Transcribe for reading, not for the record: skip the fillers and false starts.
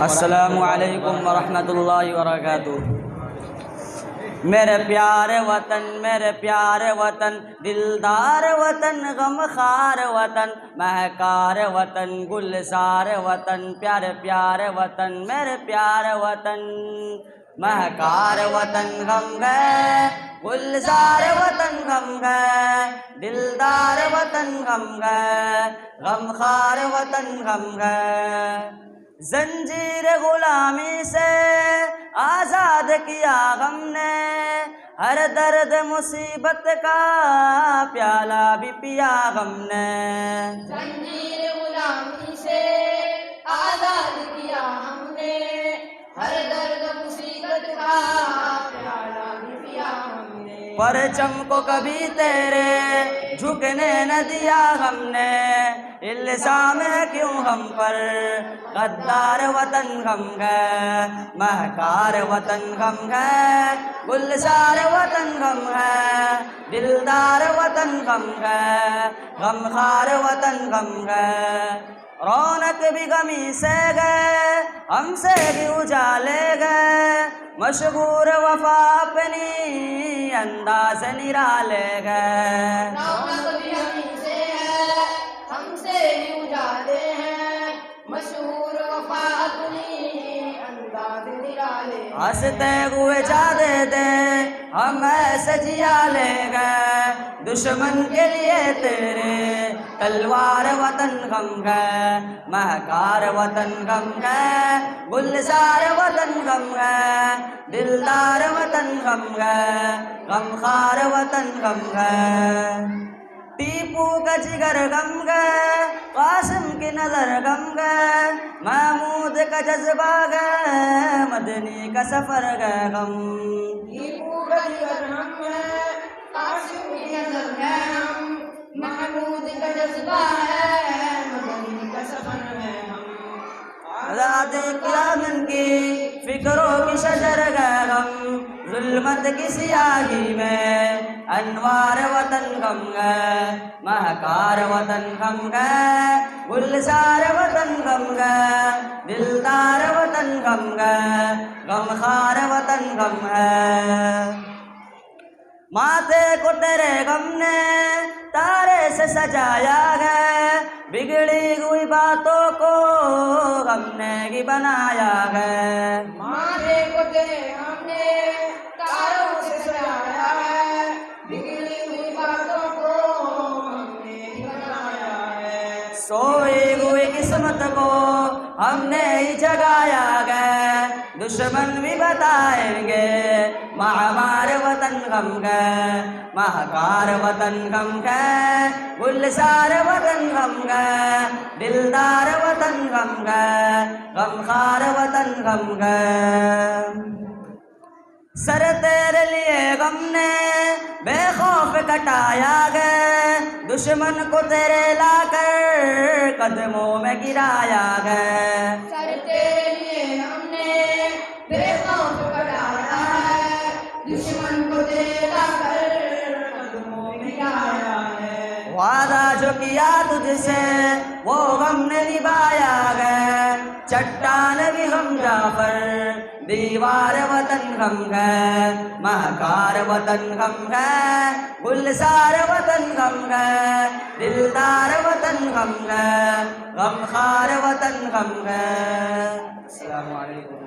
अस्सलामु अलैकुम वरहमतुल्लाहि वबरकातुह। मेरे प्यारे वतन, दिलदार वतन, गमखार वतन, महकार वतन, गुलजार वतन, प्यारे प्यारे वतन, मेरे प्यारे वतन। महकार वतन गम गए, गुलजार वतन गम गए, दिलदार वतन गम गए, गमखार वतन गम गए। जंजीर गुलामी से आज़ाद किया हमने, हर दर्द मुसीबत का प्याला भी पिया हमने। जंजीर गुलामी से आज़ाद किया हमने, हर दर्द मुसीबत का प्याला भी पिया हमने। परचम को कभी तेरे झुकने न दिया हमने, इल्ज़ाम है क्यों हम पर गद्दार वतन गम गए, महकार वतन गम गए, गुलजार वतन गम गए, दिलदार वतन गम गए, गमखार वतन गम गए। रौनक भी गमी से गए, हमसे भी उजाले गए, मशहूर वफा अपनी अंदाज निराले गए। रौनक भी गमी से है, हमसे भी उजाले हैं, मशहूर वफा अपनी अंदाज निराले। हंसते हुए जा दे हम ऐसे जिया ले गए, दुश्मन के लिए तेरे तलवार वतन गम गए, महकार वतन गम गए, गुलजार वतन गम गए, दिलदार वतन गम गए, गमखार वतन गम गए। टीपू का जिगर गम गए, कासिम की नजर गम गए, महमूद का जज्बा गए, मदनी का सफर गए गम। टीपू का जिगर हम है, कासिम की नजर है हम, महमूद का जज्बा है, मदनी का सफर है हम। आज़ाद क़यामत की फिक्रों की शजर गए हम, जुल्मत की सियाही में अनवार वतन गम गए, महकार वतन गम गए, गुलजार वतन गम गए, दिलदार वतन गम गए, गमखार वतन गम है। माथे को तेरे गम ने तारे से सजाया गया, बिगड़ी हुई बातों को हमने ही बनाया है। माथे को तेरे हमने तारों से सजाया है, बिगड़ी हुई बातों को हमने ही बनाया है। सोई हुई किस्मत को हमने ही जगाया गया, दुश्मन भी बताएंगे महामार वतन गम गए, महकार वतन गम गए, गुलजार वतन गम गए, दिलदार वतन गम गए, गमखार वतन गम गए। सर तेरे लिए गम ने बेखौफ कटाया गया, दुश्मन को तेरे लाकर कदमों में गिराया गया। सर तेरे लिए हमने बेखौफ कटाया है, दुश्मन को तेरे लाकर कदमों में गिराया है। वादा जो किया तुझसे वो हमने निभाया गया, चट्टान भी हम जाफर, दीवार वतन गम गए, महकार वतन गम गए, गुलजार वतन गम गए, दिलदार वतन गम गए, गमखार वतन गम गए। अस्सलामु अलैकुम।